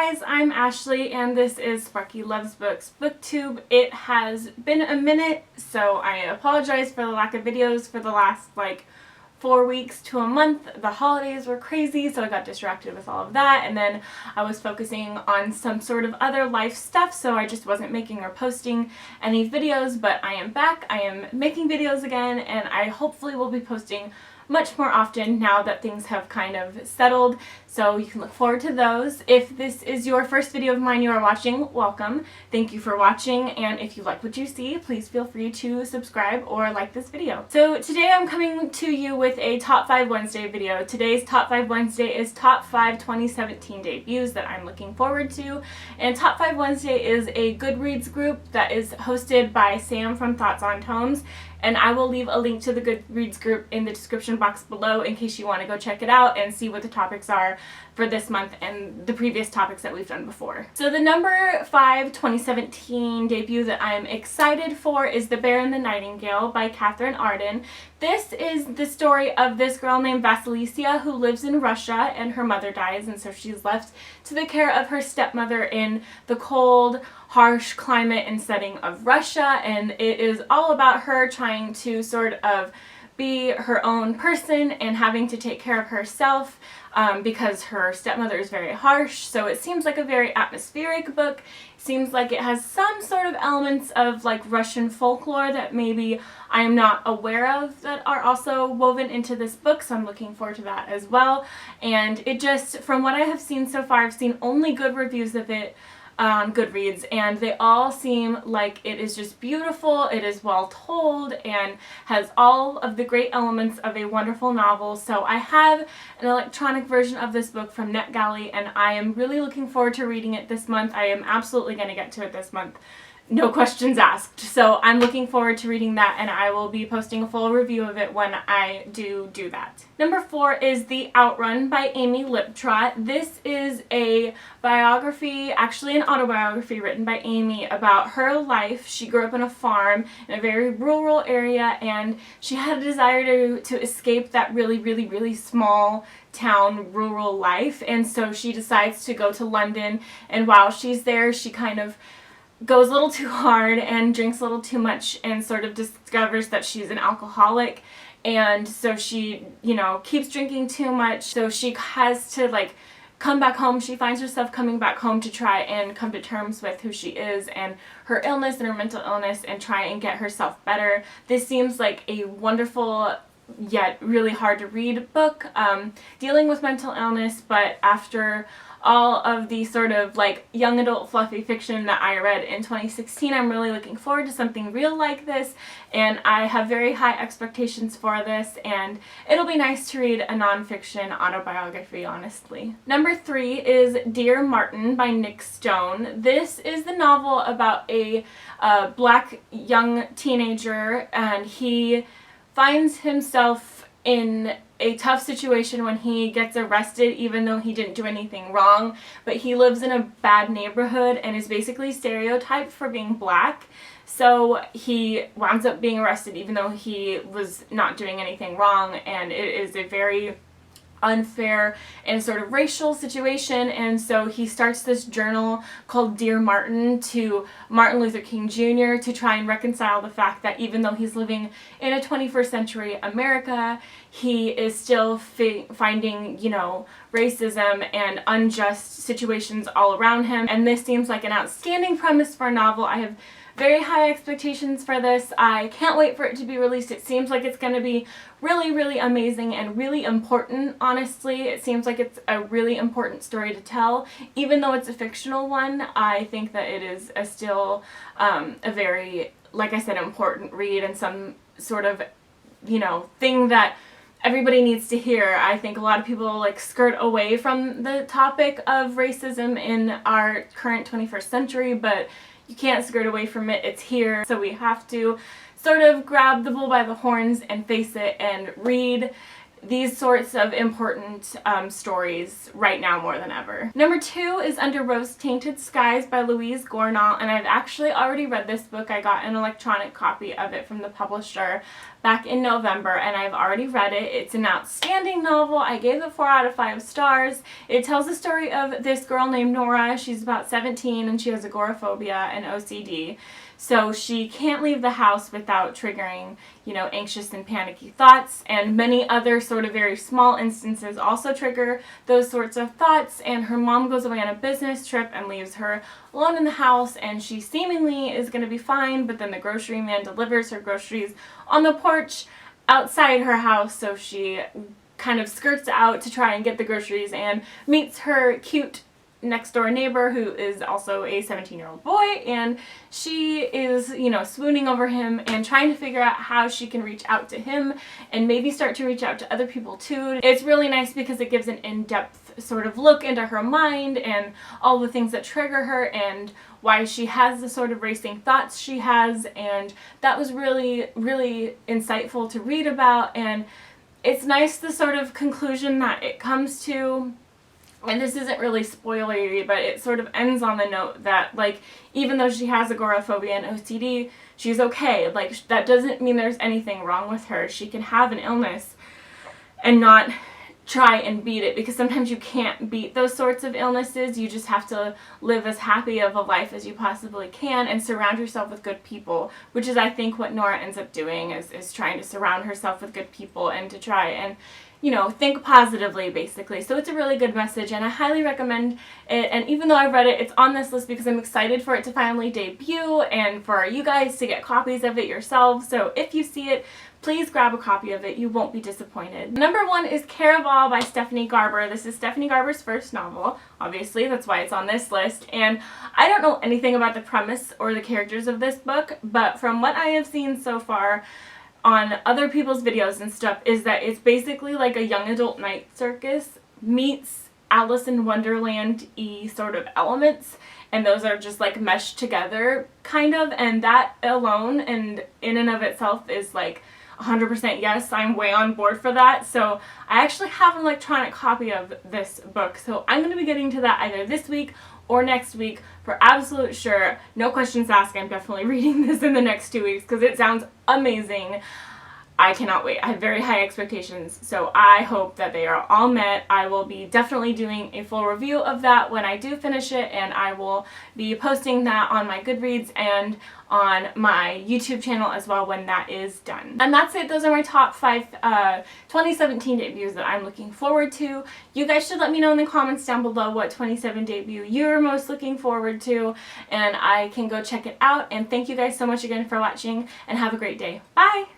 guys, I'm Ashley and this is Sparky Loves Books BookTube. It has been a minute, so I apologize for the lack of videos for the last 4 weeks to a month. The holidays were crazy, so I got distracted with all of that, and then I was focusing on some sort of other life stuff, so I just wasn't making or posting any videos, but I am back. I am making videos again, and I hopefully will be posting much more often now that things have kind of settled, so you can look forward to those. If this is your first video of mine you are watching, welcome. Thank you for watching, and if you like what you see, please feel free to subscribe or like this video. So today I'm coming to you with a Top 5 Wednesday video. Today's Top 5 Wednesday is Top 5 2017 debuts that I'm looking forward to, and Top 5 Wednesday is a Goodreads group that is hosted by Sam from Thoughts on Tomes, and I will leave a link to the Goodreads group in the description box below in case you want to go check it out and see what the topics are for this month and the previous topics that we've done before. So the number 5 2017 debut that I'm excited for is The Bear and the Nightingale by Katherine Arden. This is the story of this girl named Vasilisa who lives in Russia, and her mother dies, and so she's left to the care of her stepmother in the cold, harsh climate and setting of Russia, and it is all about her trying to sort of be her own person and having to take care of herself because her stepmother is very harsh. So it seems like a very atmospheric book. It seems like it has some sort of elements of Russian folklore that maybe I am not aware of that are also woven into this book, so I'm looking forward to that as well. And it just, from what I have seen so far, I've seen only good reviews of it on Goodreads, and they all seem like it is just beautiful, it is well told, and has all of the great elements of a wonderful novel. So I have an electronic version of this book from NetGalley, and I am really looking forward to reading it this month. I am absolutely going to get to it this month. No questions asked. So I'm looking forward to reading that, and I will be posting a full review of it when I do that. Number 4 is The Outrun by Amy Liptrot. This is a biography, actually an autobiography written by Amy about her life. She grew up on a farm in a very rural area, and she had a desire to escape that really small town rural life, and so she decides to go to London, and while she's there she kind of goes a little too hard and drinks a little too much and sort of discovers that she's an alcoholic, and so she, keeps drinking too much, so she has to come back home. She finds herself coming back home to try and come to terms with who she is and her illness and her mental illness and try and get herself better. This seems like a wonderful yet really hard to read book dealing with mental illness, but after all of the sort of young adult fluffy fiction that I read in 2016, I'm really looking forward to something real like this, and I have very high expectations for this, and it'll be nice to read a nonfiction autobiography, honestly. Number 3 is Dear Martin by Nick Stone. This is the novel about a black young teenager, and he finds himself in a tough situation when he gets arrested even though he didn't do anything wrong, but he lives in a bad neighborhood and is basically stereotyped for being black, so he winds up being arrested even though he was not doing anything wrong, and it is a very unfair and sort of racial situation, and so he starts this journal called Dear Martin to Martin Luther King Jr. to try and reconcile the fact that even though he's living in a 21st century America, he is still finding, racism and unjust situations all around him, and this seems like an outstanding premise for a novel. I have very high expectations for this. I can't wait for it to be released. It seems like it's going to be really amazing and really important, honestly. It seems like it's a really important story to tell. Even though it's a fictional one, I think that it is still a very, like I said, important read and some sort of, thing that everybody needs to hear. I think a lot of people skirt away from the topic of racism in our current 21st century, but you can't skirt away from it. It's here, so we have to sort of grab the bull by the horns and face it and read these sorts of important stories right now more than ever. Number 2 is Under Rose-Tainted Skies by Louise Gournall, and I've actually already read this book. I got an electronic copy of it from the publisher back in November, and I've already read it. It's an outstanding novel. I gave it 4 out of 5 stars. It tells the story of this girl named Nora. She's about 17 and she has agoraphobia and OCD. So she can't leave the house without triggering, you know, anxious and panicky thoughts, and many other sort of very small instances also trigger those sorts of thoughts. And her mom goes away on a business trip and leaves her alone in the house, and she seemingly is going to be fine, but then the grocery man delivers her groceries on the porch outside her house, so she kind of skirts out to try and get the groceries and meets her cute next door neighbor who is also a 17-year-old boy, and she is, you know, swooning over him and trying to figure out how she can reach out to him and maybe start to reach out to other people too. It's really nice because it gives an in-depth sort of look into her mind and all the things that trigger her and why she has the sort of racing thoughts she has, and that was really, really insightful to read about. And it's nice the sort of conclusion that it comes to. And this isn't really spoilery, but it sort of ends on the note that, like, even though she has agoraphobia and OCD, she's okay. Like, that doesn't mean there's anything wrong with her. She can have an illness and not try and beat it, because sometimes you can't beat those sorts of illnesses. You just have to live as happy of a life as you possibly can and surround yourself with good people, which is, I think, what Nora ends up doing, is trying to surround herself with good people and to try and, you know, think positively, basically. So it's a really good message, and I highly recommend it. And even though I read it, it's on this list because I'm excited for it to finally debut and for you guys to get copies of it yourselves. So if you see it, please grab a copy of it. You won't be disappointed. Number 1 is Caraball by Stephanie Garber. This is Stephanie Garber's first novel, obviously. That's why it's on this list. And I don't know anything about the premise or the characters of this book, but from what I have seen so far on other people's videos and stuff, is that it's basically like a young adult night circus meets Alice in Wonderland-y sort of elements, and those are just like meshed together kind of, and that alone and in and of itself is like 100% yes, I'm way on board for that. So I actually have an electronic copy of this book, so I'm going to be getting to that either this week or next week for absolute sure. No questions asked, I'm definitely reading this in the next 2 weeks because it sounds amazing. I cannot wait. I have very high expectations, so I hope that they are all met. I will be definitely doing a full review of that when I do finish it, and I will be posting that on my Goodreads and on my YouTube channel as well when that is done. And that's it. Those are my top 5 2017 debuts that I'm looking forward to. You guys should let me know in the comments down below what 27 debut you're most looking forward to, and I can go check it out. And thank you guys so much again for watching, and have a great day. Bye!